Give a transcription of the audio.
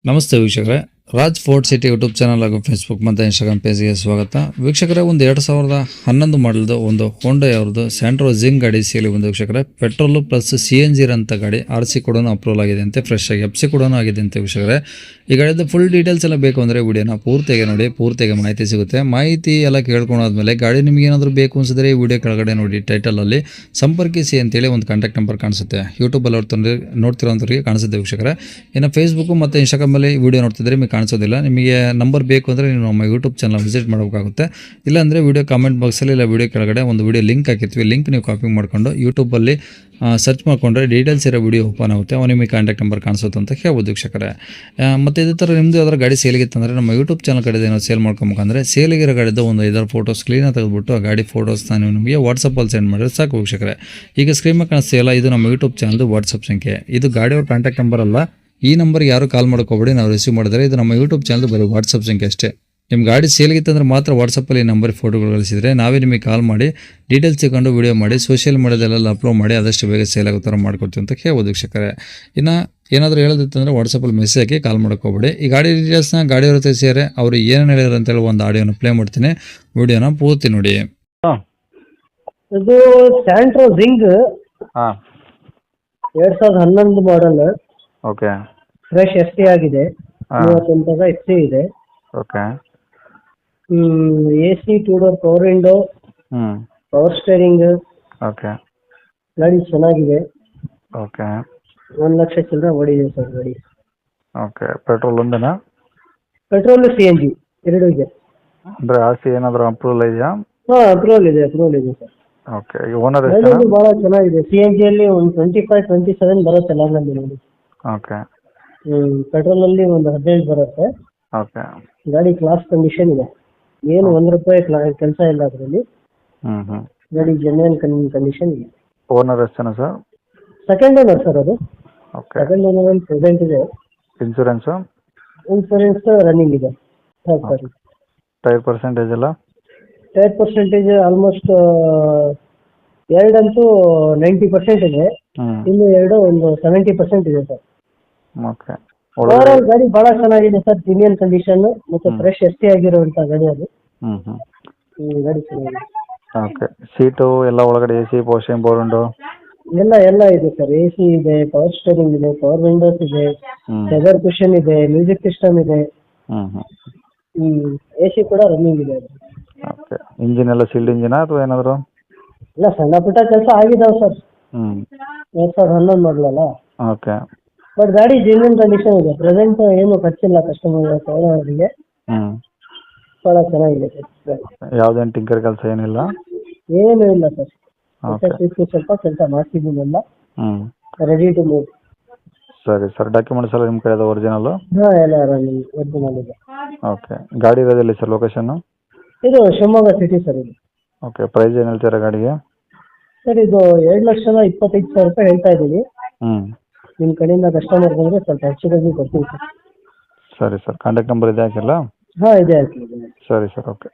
ನಮಸ್ತೆ ವೀಕ್ಷಕರೇ, Raj fort city YouTube channel ಹಾಗೂ ಫೇಸ್ಬುಕ್ ಮತ್ತು ಇನ್ಸ್ಟಾಗ್ರಾಮ್ ಪೇಜ್ಗೆ ಸ್ವಾಗತ. ವೀಕ್ಷಕರೇ, ಒಂದು 2011 ಮಾಡಲ್ದು ಒಂದು ಹೋಂಡಾ ಅವ್ರದ್ದು ಸ್ಯಾಂಟ್ರೋ ಜಿಂಗ್ ಗಾಡಿ ಸೇಲಿ ಒಂದು ವೀಕ್ಷಕರೇ. ಪೆಟ್ರೋಲು ಪ್ಲಸ್ CNG ಇರೋಂಥ ಗಾಡಿ. RC ಕೂಡ ಅಪ್ರೂವಲ್ ಆಗಿದೆ ಅಂತೆ, ಫ್ರೆಶ್ ಆಗಿ FC ಕೂಡ ಆಗಿದೆ ಅಂತೆ ವೀಕ್ಷಕರೇ. ಈ ಗಾಡಿದು ಫುಲ್ ಡೀಟೇಲ್ಸ್ ಎಲ್ಲ ಬೇಕು ಅಂದರೆ ವಿಡಿಯೋನ ಪೂರ್ತಿಯಾಗಿ ನೋಡಿ, ಪೂರ್ತಿಯಾಗಿ ಮಾಹಿತಿ ಸಿಗುತ್ತೆ. ಮಾಹಿತಿ ಎಲ್ಲ ಕೇಳ್ಕೊಂಡಾದ್ಮೇಲೆ ಗಾಡಿ ನಿಮಗೆ ಏನಾದರೂ ಬೇಕು ಅನಿಸಿದ್ರೆ ಈ ವಿಡಿಯೋ ಕೆಳಗಡೆ ನೋಡಿ ಟೈಟಲಲ್ಲಿ ಸಂಪರ್ಕಿಸಿ ಅಂತೇಳಿ ಒಂದು ಕಾಂಟ್ಯಾಕ್ಟ್ ನಂಬರ್ ಕಾಣಿಸುತ್ತೆ. ಯೂಟ್ಯೂಬಲ್ಲಿ ನೋಡ್ತಿರೋಂಥವ್ರಿಗೆ ಕಾಣಿಸುತ್ತೆ ವೀಕ್ಷಕರೇ. ಇನ್ನು ಫೇಸ್ಬುಕ್ ಮತ್ತು ಇನ್ಸ್ಟಾಗ್ರಾಮಲ್ಲಿ ವಿಡಿಯೋ ನೋಡ್ತಿದ್ರೆ ನಿಮಗೆ ಕಾಣಿಸೋದಿಲ್ಲ. ನಿಮಗೆ ನಂಬರ್ ಬೇಕು ಅಂದರೆ ನೀವು ನಮ್ಮ ಯೂಟ್ಯೂಬ್ ಚಾನಲ್ ವಿಸಿಟ್ ಮಾಡಬೇಕಾಗುತ್ತೆ. ಇಲ್ಲಾಂದರೆ ವಿಡಿಯೋ ಕಾಮೆಂಟ್ ಬಾಕ್ಸಲ್ಲಿ ಇಲ್ಲ ವಿಡಿಯೋ ಕೆಳಗಡೆ ಒಂದು ವಿಡಿಯೋ ಲಿಂಕ್ ಹಾಕಿರ್ತೀವಿ. ಲಿಂಕ್ ನೀವು ಕಾಪಿ ಮಾಡಿಕೊಂಡು ಯೂಟ್ಯೂಬಲ್ಲಿ ಸರ್ಚ್ ಮಾಡಿಕೊಂಡ್ರೆ ಡೀಟೇಲ್ಸ್ ಇರೋ ವಿಡಿಯೋ ಓಪನ್ ಆಗುತ್ತೆ. ಅವ ನಿಮಗೆ ಕಾಂಟ್ಯಾಕ್ಟ್ ನಂಬರ್ ಕಾಣಿಸುತ್ತೆ ಅಂತ ಹೇಳ್ಬೋದು ವೀಕ್ಷಕರೇ. ಮತ್ತು ಇದೇ ಥರ ನಿಮ್ಮದು ಯಾವ್ದಾರು ಗಾಡಿ ಸೇಲಿಗಿತ್ತಂದರೆ ನಮ್ಮ ಯೂಟ್ಯೂಬ್ ಚಾನಲ್ ಕಡೆ ಏನೋ ಸೇಲ್ ಮಾಡ್ಕೊಬೇಕಂದ್ರೆ ಸೇಲಿಗಿರೋ ಗಾಡಿದ್ದು ಒಂದು 5 ಫೋಟೋಸ್ ಕ್ಲೀನಾಗಿ ತೆಗೆದುಬಿಟ್ಟು ಆ ಗಾಡಿ ಫೋಟೋಸ್ನ ನೀವು ನಿಮಗೆ ವಾಟ್ಸಪ್ಪಲ್ಲಿ ಸೆಂಡ್ ಮಾಡಿದ್ರೆ ಸಾಕು ವೀಕ್ಷಕರೇ. ಈಗ ಸ್ಕ್ರೀನ್ ಮೇಲೆ ಕಾಣಿಸ್ತೀಯಲ್ಲ, ಇದು ನಮ್ಮ ಯೂಟ್ಯೂಬ್ ಚಾನಲ್ದು ವಾಟ್ಸಪ್ ಸಂಖ್ಯೆ. ಇದು ಗಾಡಿಯವ್ರ ಕಾಂಟ್ಯಾಕ್ಟ್ ನಂಬರ್ ಅಲ್ಲ. ಈ ನಂಬರ್ಗೆ ಯಾರು ಕಾಲ್ ಮಾಡ್ಕೋಬೇಡಿ, ನಾವು ರಿಸೀವ್ ಮಾಡಿದರೆ. ಇದು ನಮ್ಮ ಯೂಟ್ಯೂಬ್ ಚಾನಲ್ ಬರೀ ವಾಟ್ಸಪ್ ಸಂಖ್ಯೆ ಅಷ್ಟೇ. ನಿಮ್ಮ ಗಾಡಿ ಸೇಲ್ಗಿತ್ತಂದ್ರೆ ಮಾತ್ರ ವಾಟ್ಸಪ್ಪಲ್ಲಿ ನಂಬರ್ ಫೋಟೋಗಳು ಕಳಿಸಿದರೆ ನಾವೇ ನಿಮಗೆ ಕಾಲ್ ಮಾಡಿ ಡೀಟೇಲ್ಸ್ ತಗೊಂಡು ವಿಡಿಯೋ ಮಾಡಿ ಸೋಷಿಯಲ್ ಮೀಡಿಯಾದಲ್ಲೆಲ್ಲ ಅಪ್ಲೋಡ್ ಮಾಡಿ ಆದಷ್ಟು ಬೇಗ ಸೇಲ್ ಆಗೋ ಥರ ಮಾಡ್ಕೊಡ್ತೀವಿ ಅಂತ ಹೇಳ್ಬೋದು ವೀಕ್ಷಕರೇ. ಇನ್ನು ಏನಾದರೂ ಹೇಳೋದಿತ್ತಂದರೆ ವಾಟ್ಸಪ್ಪಲ್ಲಿ ಮೆಸೇಜ್ ಹಾಕಿ ಕಾಲ್ ಮಾಡ್ಕೋಬೇಡಿ. ಈ ಗಾಡಿ ಡೀಟೇಲ್ಸ್ನ ಗಾಡಿಯವ್ರ ತಿಳಿಸಿದರೆ ಅವರು ಏನೇನು ಹೇಳಿದ್ರು ಅಂತೇಳಿ ಒಂದು ಆಡಿಯೋನ ಪ್ಲೇ ಮಾಡ್ತೀನಿ, ವಿಡಿಯೋನ ಪೂರ್ತಿ ನೋಡಿ. ಇದು ಸ್ಯಾಂಟ್ರೋ ಜಿಂಗ್ ಹಾಂ 2011 ಮಾಡಲ್, ಓಕೆ ಫ್ರೆಶ್ ST ಆಗಿದೆ. 38 FC ಇದೆ. Okay AC 2 door power window, power steering. Okay ಗಾಡಿ ಚೆನ್ನಾಗಿದೆ. ಓಕೆ 1 ಲಕ್ಷ ಚಿಲ್ಲರೆ ಓಡಿದೆ ಸರ್ ಗಾಡಿ. ಓಕೆ ಪೆಟ್ರೋಲ್ ಒಂದೇನಾ? ಪೆಟ್ರೋಲ್ CNG ಎರಡೂ ಇದೆ. ಅಂದರೆ RC ಏನಾದರೂ ಅಪ್ರೂವಲ್ ಇದೆಯಾ? ಹಾಂ, ಅಪ್ರೂವಲ್ ಇದೆ ಸರ್. ಓಕೆ ಈಗ ಓನರ್ ಗಾಡಿ ಎಷ್ಟೇನಾ? ಭಾಳ ಚೆನ್ನಾಗಿದೆ. CNG ಅಲ್ಲಿ ಒಂದು 25-27 ಬರುತ್ತೆ ಲಾಂಗಲ್ಲಿ ನೋಡಿ. ಓಕೆ ಪೆಟ್ರೋಲಲ್ಲಿ ಒಂದು 15 ಬರುತ್ತೆ. ಓಕೆ ಗಾಡಿ ಕ್ಲಾಸ್ ಕಂಡೀಷನ್ ಇದೆ. ಏನು ₹1 ಕೆಲಸ ಇಲ್ಲ ಅದರಲ್ಲಿ. ಗಾಡಿ ಜೆನ್ಯೂನ್ ಕಂಡೀಷನ್ ಇದೆ. ಓನರ್ ಎಷ್ಟೇನಾ ಸರ್? ಸೆಕೆಂಡ್ ಓನರ್ ಸರ್ ಅದು. ಓಕೆ ಸೆಕೆಂಡ್ ಓನರ್ ಪ್ರೆಸೆಂಟ್ ಇದೆ. ಇನ್ಶೂರೆನ್ಸು? ಇನ್ಸೂರೆನ್ಸ್ ರನ್ನಿಂಗ್ ಇದೆ. ಸರಿ. ಟೈರ್ ಪರ್ಸೆಂಟೇಜ್ ಎಲ್ಲ? ಟೈರ್ ಪರ್ಸೆಂಟೇಜ್ ಆಲ್ಮೋಸ್ಟ್ 2 ಅಂತೂ 90% ಇದೆ. ಇನ್ನು 2 ಒಂದು 70% ಇದೆ ಸರ್. ಓಕೆ ಓವರ್ ಆಲ್ ಗಾಡಿ ಬಹಳ ಚೆನ್ನಾಗಿದೆ ಸರ್. ಜೆನ್ಯೂನ್ ಕಂಡೀಷನ್ ಮತ್ತು ಫ್ರೆಶ್ ST ಆಗಿರುವಂತ ಗಾಡಿ ಅದು. ಗಾಡಿ ಚೆನ್ನಾಗಿದೆ. ಓಕೆ ಸೀಟು ಎಲ್ಲ ಒಳಗಡೆ AC, ಪೋಸ್ಟಿಂಗ್, ಪವರ್ ವಿಂಡೋ ಎಲ್ಲ ಇದೆ ಸರ್. AC ಇದೆ, ಪವರ್ ಸ್ಟೇರಿಂಗ್ ಇದೆ, ಪವರ್ ವಿಂಡೋಸ್ ಇದೆ, ಲೆದರ್ ಕುಷನ್ ಇದೆ, ಮ್ಯೂಸಿಕ್ ಸಿಸ್ಟಮ್ ಇದೆ. AC ಕೂಡ ರನ್ನಿಂಗ್ ಇದೆ. ಓಕೆ ಇಂಜಿನ್ ಎಲ್ಲ ಸೀಲ್ಡ್ ಇಂಜಿನಾ ಅಥವಾ ಏನಾದರೂ? ಇಲ್ಲ, ಸಣ್ಣ ಪುಟ್ಟ ಕೆಲಸ ಆಗಿದಾವೆ ಸರ್. 2011 ಮಾಡಲಲ್ಲ. ಓಕೆ ಬಟ್ ಗಾಡಿ ಜೆನ್ಯೂನ್ ಕಂಡೀಷನ್ ಇದೆ. ಪ್ರೆಸೆಂಟ್ ಏನು ಖರ್ಚಿಲ್ಲ ಕಸ್ಟಮರ್ ತಗೊಳ್ಳೋರಿಗೆ. ಭಾಳ ಚೆನ್ನಾಗಿದೆ ಸರ್. ಯಾವುದೇನು ಟಿಂಕರ್ ಕೆಲಸ ಏನಿಲ್ಲ? ಏನೂ ಇಲ್ಲ ಸರ್. ಓಕೆ ಸ್ವಲ್ಪ ಕೆಲಸ ಮಾಡ್ತಿದ್ದೀನಲ್ಲ, ರೆಡಿ ಟು ಮೂವ್. ಸರಿ ಸರ್. ಡಾಕ್ಯುಮೆಂಟ್ಸ್ ಎಲ್ಲ ನಿಮ್ಮ ಕಡೆ ಇದೆ ಒರಿಜಿನಲ್ಲು? ಹಾಂ, ಎಲ್ಲ ರನ್ನಿಂಗ್ ಒರಿಜಿನಲ್ ಇದೆ. ಓಕೆ ಗಾಡಿ ಇರೋದಿಲ್ಲ ಸರ್ ಲೊಕೇಶನ್ನು? ಇದು ಶಿವಮೊಗ್ಗ ಸಿಟಿ ಸರ್. ಇದು ಓಕೆ ಪ್ರೈಸ್ ಏನು ಹೇಳ್ತೀರಾ ಗಾಡಿಗೆ? ಸರ್ ಇದು 2,25,000 ಹೇಳ್ತಾ ಇದ್ದೀನಿ. ನಿಮ್ಮ ಕಡೆಯಿಂದ ಕಸ್ಟಮರ್ ಬಂದರೆ ಸ್ವಲ್ಪ ಹೆಚ್ಚು ಕಮ್ಮಿ ಕೊಡ್ತೀನಿ ಸರ್. ಸರಿ ಸರ್. ಕಾಂಟ್ಯಾಕ್ಟ್ ನಂಬರ್ ಇದೆ ಹಾಕಿಲ್ಲ? ಹಾಂ, ಇದೆ ಹಾಕಿ. ಸರಿ ಸರ್. ಓಕೆ.